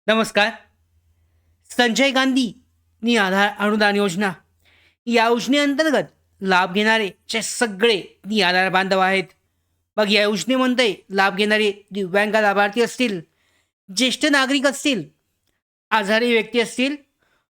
नमस्कार. संजय गांधी निराधार अनुदान योजना या योजनेअंतर्गत लाभ घेणारे जे सगळे निराधार बांधव आहेत. मग या योजनेमध्ये लाभ घेणारे दिव्यांग लाभार्थी असतील, ज्येष्ठ नागरिक असतील, आजारी व्यक्ती असतील,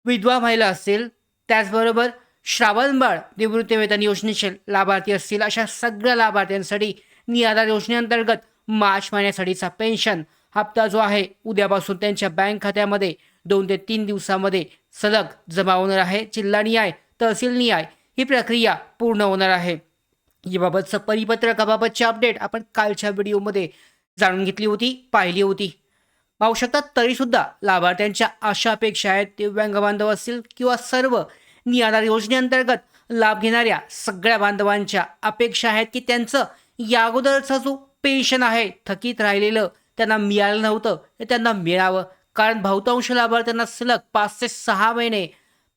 विधवा महिला असतील, त्याचबरोबर श्रावणबाळ निवृत्तीवेतन योजनेचे लाभार्थी असतील, अशा सगळ्या लाभार्थ्यांसाठी निराधार योजनेअंतर्गत मार्च महिन्यासाठीचा पेन्शन हप्ता जो आहे उद्यापासून त्यांच्या बँक खात्यामध्ये 2 ते 3 दिवसामध्ये सलग जमा होणार आहे. जिल्हानिहाय, तहसीलनिहाय ही प्रक्रिया पूर्ण होणार आहे. याबाबतचं परिपत्रकाबाबतची अपडेट आपण कालच्या व्हिडिओमध्ये जाणून घेतली होती, पाहिली होती. पाहू शकतात. तरीसुद्धा लाभार्थ्यांच्या अशा अपेक्षा आहेत, दिव्यांग बांधव असतील किंवा सर्व निराधार योजनेअंतर्गत लाभ घेणाऱ्या सगळ्या बांधवांच्या अपेक्षा आहेत की त्यांचं या अगोदरचा जो पेन्शन आहे थकीत राहिलेलं त्यांना मिळालं नव्हतं ते त्यांना मिळावं. कारण बहुतांश लाभार्थ्यांना सलग 5 ते 6 महिने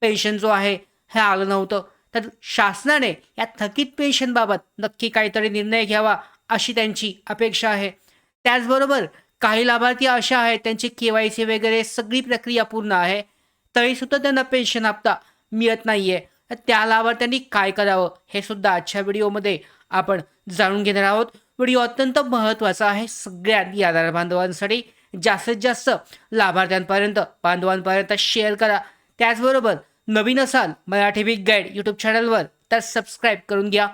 पेन्शन जो आहे हे आलं नव्हतं. तर शासनाने या थकीत पेन्शनबाबत नक्की काहीतरी निर्णय घ्यावा अशी त्यांची अपेक्षा आहे. त्याचबरोबर काही लाभार्थी अशा आहेत त्यांची KYC वगैरे सगळी प्रक्रिया पूर्ण आहे, तरीसुद्धा त्यांना पेन्शन हप्ता मिळत नाही आहे. तर त्या लाभार्थ्यांनी काय करावं हे सुद्धा आजच्या व्हिडिओमध्ये आपण जाणून घेणार आहोत. व्हिडिओ अत्यंत महत्त्वाचा आहे सगळ्या निराधार बांधवांसाठी. जास्तीत जास्त बांधवांपर्यंत शेअर करा. त्याचबरोबर नवीन असाल मराठी बिग गाईड यूट्यूब चॅनलवर तर सबस्क्राईब करून घ्या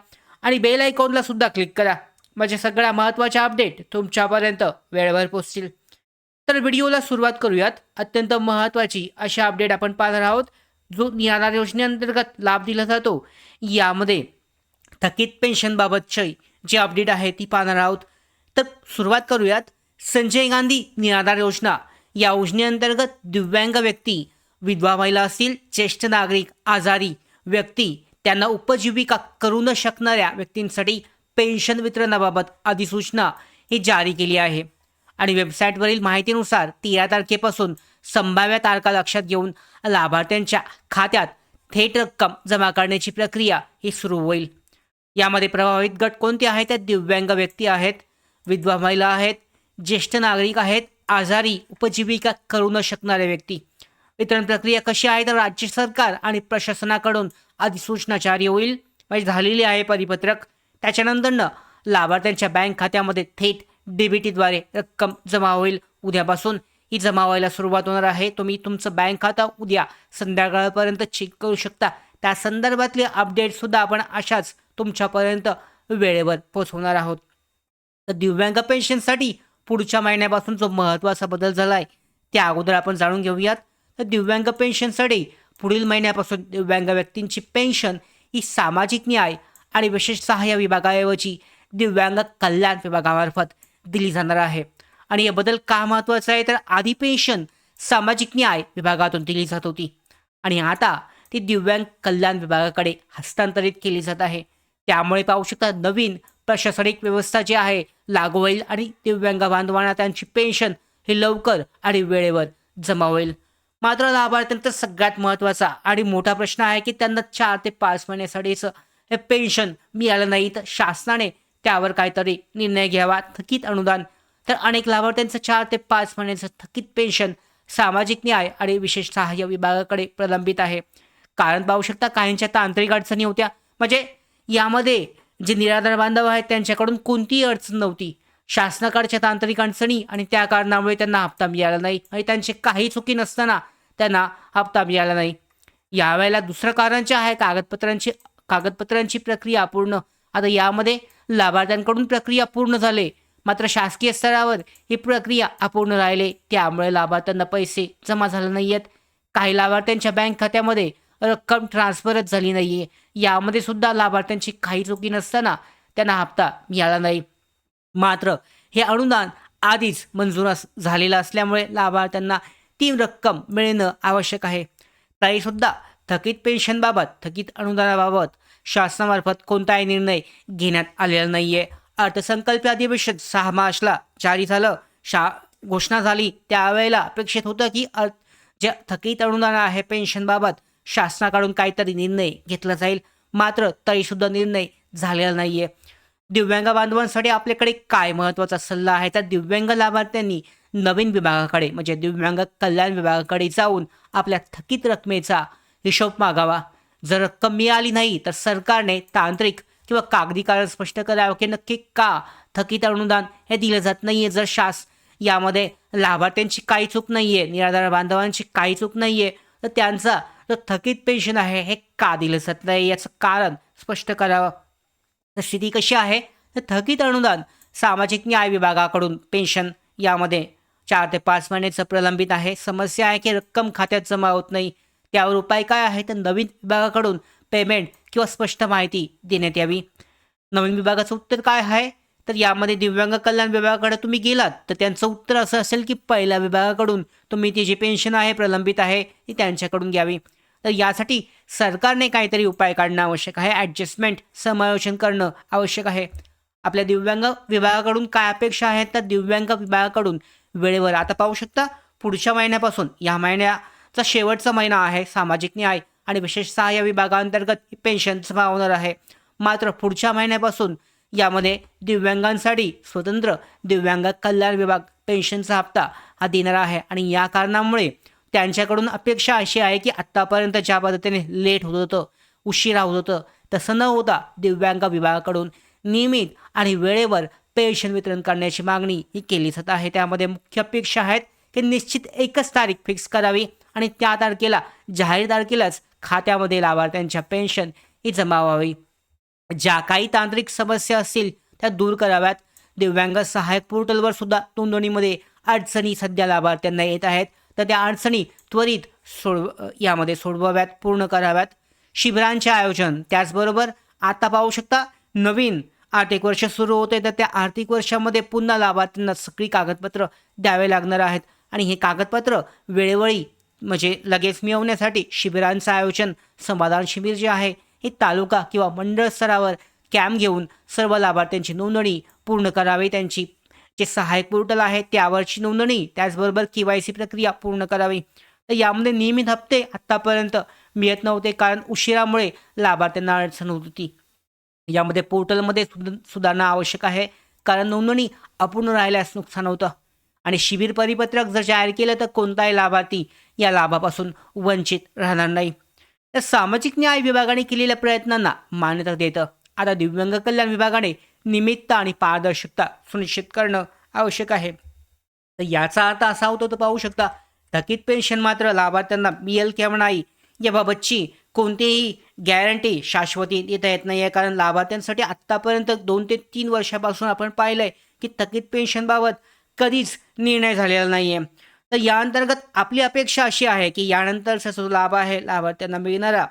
आणि बेल आयकॉनला सुद्धा क्लिक करा, म्हणजे सगळ्या महत्त्वाच्या अपडेट तुमच्यापर्यंत वेळेवर पोहोचतील. तर व्हिडिओला सुरुवात करूयात. अत्यंत महत्त्वाची अशी अपडेट आपण पाहणार आहोत. जो निराधार योजनेअंतर्गत लाभ दिला जातो यामध्ये थकीत पेन्शनबाबतची जी अपडेट आहे ती पाहणार आहोत. तर सुरुवात करूयात. संजय गांधी निराधार योजना या योजनेअंतर्गत दिव्यांग व्यक्ती, विधवा महिला असतील, ज्येष्ठ नागरिक, आजारी व्यक्ती, त्यांना उपजीविका करू न शकणाऱ्या व्यक्तींसाठी पेन्शन वितरणाबाबत अधिसूचना ही जारी केली आहे. आणि वेबसाईटवरील माहितीनुसार 13 तारखेपासून संभाव्य तारखा लक्षात घेऊन लाभार्थ्यांच्या खात्यात थेट रक्कम जमा करण्याची प्रक्रिया ही सुरू होईल. यामध्ये प्रभावित गट कोणते आहेत? तर दिव्यांग व्यक्ती आहेत, विधवा महिला आहेत, ज्येष्ठ नागरिक आहेत, आजारी उपजीविका करू न शकणारे व्यक्ती. वितरण प्रक्रिया कशी आहे? तर राज्य सरकार आणि प्रशासनाकडून अधिसूचना जारी होईल, म्हणजे झालेली आहे परिपत्रक. त्याच्यानंतरनं लाभार्थ्यांच्या बँक खात्यामध्ये थेट DBTद्वारे रक्कम जमा होईल. उद्यापासून ही जमा व्हायला सुरुवात होणार आहे. तुम्ही तुमचं बँक खातं उद्या संध्याकाळपर्यंत चेक करू शकता. त्या संदर्भातले अपडेटसुद्धा आपण अशाच तुमच्यापर्यंत वेळेवर पोहोचवणार आहोत. तर दिव्यांग पेन्शनसाठी पुढच्या महिन्यापासून जो महत्त्वाचा बदल झाला आहे त्या अगोदर आपण जाणून घेऊयात. तर दिव्यांग पेन्शनसाठी पुढील महिन्यापासून दिव्यांग व्यक्तींची पेन्शन ही सामाजिक न्याय आणि विशेष सहाय्य विभागाऐवजी दिव्यांग कल्याण विभागामार्फत दिली जाणार आहे. आणि हे बदल का महत्त्वाचा आहे? तर आधी पेन्शन सामाजिक न्याय विभागातून दिली जात होती आणि आता ती दिव्यांग कल्याण विभागाकडे हस्तांतरित केली जात आहे. त्यामुळे पाहू शकता नवीन प्रशासनिक व्यवस्था जी आहे लागू होईल आणि दिव्यांग बांधवांना त्यांची पेन्शन ही लवकर आणि वेळेवर जमा होईल. मात्र लाभार्थ्यांचा सगळ्यात महत्त्वाचा आणि मोठा प्रश्न आहे की त्यांना 4 ते 5 महिन्यासाठीचं हे पेन्शन मिळालं नाही, तर शासनाने त्यावर काहीतरी निर्णय घ्यावा. थकीत अनुदान तर अनेक लाभार्थ्यांचं 4 ते 5 महिन्याचं थकीत पेन्शन सामाजिक न्याय आणि विशेष सहाय्य विभागाकडे प्रलंबित आहे. कारण पाहू शकता काहींच्या तांत्रिक अडचणी होत्या, म्हणजे यामध्ये जे निराधार बांधव आहेत त्यांच्याकडून कोणतीही अडचण नव्हती. शासनाकडच्या तांत्रिक अडचणी आणि त्या कारणामुळे त्यांना हप्ता मिळाला नाही आणि त्यांची काही चुकी नसताना त्यांना हप्ता मिळाला नाही. यावेळेला दुसरं कारण जे आहे कागदपत्रांची प्रक्रिया अपूर्ण. आता यामध्ये लाभार्थ्यांकडून प्रक्रिया पूर्ण झाली, मात्र शासकीय स्तरावर ही प्रक्रिया अपूर्ण राहिली. त्यामुळे लाभार्थ्यांना पैसे जमा झाले नाही आहेत. काही लाभार्थ्यांच्या बँक खात्यामध्ये रक्कम ट्रान्सफरच झाली नाही आहे. यामध्ये सुद्धा लाभार्थ्यांची काही चुकी नसताना त्यांना हप्ता मिळाला नाही. मात्र हे अनुदान आधीच मंजूर झालेलं असल्यामुळे लाभार्थ्यांना ती रक्कम मिळणं आवश्यक आहे. तरीसुद्धा थकीत अनुदानाबाबत शासनामार्फत कोणताही निर्णय घेण्यात आलेला नाही आहे. अर्थसंकल्पीय अधिवेशन 6 मार्चला जारी झालं, घोषणा झाली. त्यावेळेला अपेक्षित होतं की जे थकीत अनुदान आहे पेन्शनबाबत शासनाकडून काहीतरी निर्णय घेतला जाईल, मात्र तरीसुद्धा निर्णय झालेला नाही आहे. दिव्यांग बांधवांसाठी आपल्याकडे काय महत्त्वाचा सल्ला आहे, तर दिव्यांग लाभार्थ्यांनी नवीन विभागाकडे म्हणजे दिव्यांग कल्याण विभागाकडे जाऊन आपल्या थकीत रकमेचा हिशोब मागावा. जर रक्कम मिळाली नाही तर सरकारने तांत्रिक किंवा कागदी कारण स्पष्ट करावं की नक्की का थकीत अनुदान हे दिलं जात नाहीये. जर यामध्ये लाभार्थ्यांची काही चूक नाहीये, निराधार बांधवांची काही चूक नाहीये, तर त्यांचा जो थकीत पेन्शन आहे हे का दिलं जात नाही याचं कारण स्पष्ट करावं. तर स्थिती कशी आहे, तर थकीत अनुदान सामाजिक न्याय विभागाकडून पेन्शन यामध्ये 4 ते 5 महिन्याचं प्रलंबित आहे. समस्या आहे की रक्कम खात्यात जमा होत नाही. त्यावर उपाय काय आहे, तर नवीन विभागाकडून पेमेंट किंवा स्पष्ट माहिती देण्यात यावी. नवीन विभागाचं उत्तर काय आहे, तर यामध्ये दिव्यांग कल्याण विभागाकडे तुम्ही गेलात तर त्यांचं उत्तर असं असेल की पहिल्या विभागाकडून तुम्ही ती जी पेन्शन आहे प्रलंबित आहे ती त्यांच्याकडून घ्यावी. तर यासाठी सरकारने काहीतरी उपाय काढणं आवश्यक आहे. ॲडजस्टमेंट समायोजन करणं आवश्यक आहे. आपल्या दिव्यांग विभागाकडून काय अपेक्षा आहेत, तर दिव्यांग विभागाकडून वेळेवर आता पाहू शकता पुढच्या महिन्यापासून या महिन्याचा शेवटचा महिना आहे सामाजिक न्याय आणि विशेष सहाय्य विभागांतर्गत पेन्शन जमा होणार आहे. मात्र पुढच्या महिन्यापासून यामध्ये दिव्यांगांसाठी स्वतंत्र दिव्यांग कल्याण विभाग पेन्शनचा हप्ता हा देणार आहे आणि या कारणामुळे त्यांच्याकडून अपेक्षा अशी आहे की आत्तापर्यंत ज्या पद्धतीने लेट होत होतं, उशिरा होत होतं, तसं न होता दिव्यांग विभागाकडून नियमित आणि वेळेवर पेन्शन वितरण करण्याची मागणी ही केली जात आहे. त्यामध्ये मुख्य अपेक्षा आहेत की निश्चित एकच तारीख फिक्स करावी आणि त्या तारखेला जाहीर तारखेलाच खात्यामध्ये लाभार्थ्यांच्या पेन्शन ही जमा व्हावी. ज्या काही तांत्रिक समस्या असतील त्या दूर कराव्यात. दिव्यांग सहाय्यक पोर्टलवर सुद्धा नोंदणीमध्ये अडचणी सध्या लाभार्थ्यांना येत आहेत, तर त्या अडचणी त्वरित यामध्ये सोडवाव्यात, पूर्ण कराव्यात. शिबिरांचे आयोजन त्याचबरोबर आता पाहू शकता नवीन आर्थिक वर्ष सुरू होते, तर त्या आर्थिक वर्षामध्ये पुन्हा लाभार्थ्यांना सगळी कागदपत्र द्यावे लागणार आहेत आणि हे कागदपत्र वेळोवेळी म्हणजे लगेच मिळवण्यासाठी शिबिरांचं आयोजन, समाधान शिबिर जे आहे हे तालुका किंवा मंडळ स्तरावर कॅम्प घेऊन सर्व लाभार्थ्यांची नोंदणी पूर्ण करावी. त्यांची जे सहाय्यक पोर्टल आहे त्यावरची नोंदणी त्याचबरोबर KYC प्रक्रिया पूर्ण करावी. तर यामध्ये नियमित हप्ते आत्तापर्यंत मिळत नव्हते कारण उशिरामुळे लाभार्थ्यांना अडचण होत होती. यामध्ये पोर्टलमध्ये सुधारणा आवश्यक आहे कारण नोंदणी अपूर्ण राहिल्यास नुकसान होतं आणि शिबिर परिपत्रक जर जाहीर केलं तर कोणताही लाभार्थी या लाभापासून वंचित राहणार नाही. तर सामाजिक न्याय विभागाने केलेल्या प्रयत्नांना मान्यता देतं. आता दिव्यांग कल्याण विभागाने निमित्त आणि पारदर्शकता सुनिश्चित करणं आवश्यक आहे. तर याचा अर्थ असा होतो तर पाहू शकता थकीत पेन्शन मात्र लाभार्थ्यांना मिळेल किंवा नाही याबाबतची कोणतीही गॅरंटी शाश्वती देता येत नाही आहे कारण लाभार्थ्यांसाठी आत्तापर्यंत 2 ते 3 वर्षापासून आपण पाहिलं की थकीत पेन्शनबाबत कधीच निर्णय झालेला नाही आहे. तर या अंतर्गत आपली अपेक्षा अशी आहे की यानंतरचा जो लाभ आहे लाभार्थ्यांना मिळणारा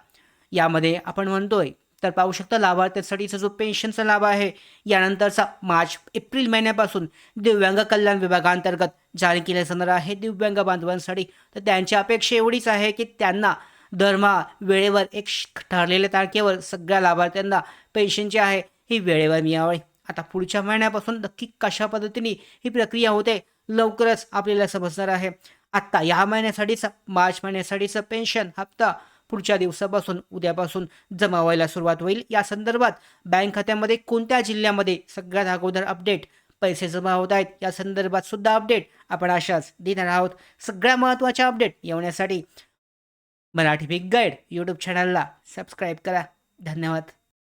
यामध्ये आपण म्हणतोय तर पाहू शकता लाभार्थ्यांसाठीचा जो पेन्शनचा लाभ आहे यानंतरचा मार्च-एप्रिल महिन्यापासून दिव्यांग कल्याण विभागांतर्गत जारी केला जाणार आहे दिव्यांग बांधवांसाठी. तर त्यांची अपेक्षा एवढीच आहे की त्यांना दरमहा वेळेवर एक ठरलेल्या तारखेवर सगळ्या लाभार्थ्यांना पेन्शन जे आहे ही वेळेवर मिळावी. आता पुढच्या महिन्यापासून नक्की कशा पद्धतीने ही प्रक्रिया होते लवकरच आपल्याला समजणार आहे. आत्ता या महिन्यासाठीचा मार्च महिन्यासाठीचा पेन्शन हप्ता पुढच्या दिवसापासून उद्यापासून जमा व्हायला सुरुवात होईल. या संदर्भात बँक खात्यामध्ये कोणत्या जिल्ह्यामध्ये सगळ्यात अगोदर अपडेट पैसे जमा होत आहेत या संदर्भात सुद्धा अपडेट आपण अशाच देणार आहोत. सगळ्या महत्त्वाच्या अपडेट येण्यासाठी मराठी बिग गाईड यूट्यूब चॅनलला सबस्क्राईब करा. धन्यवाद.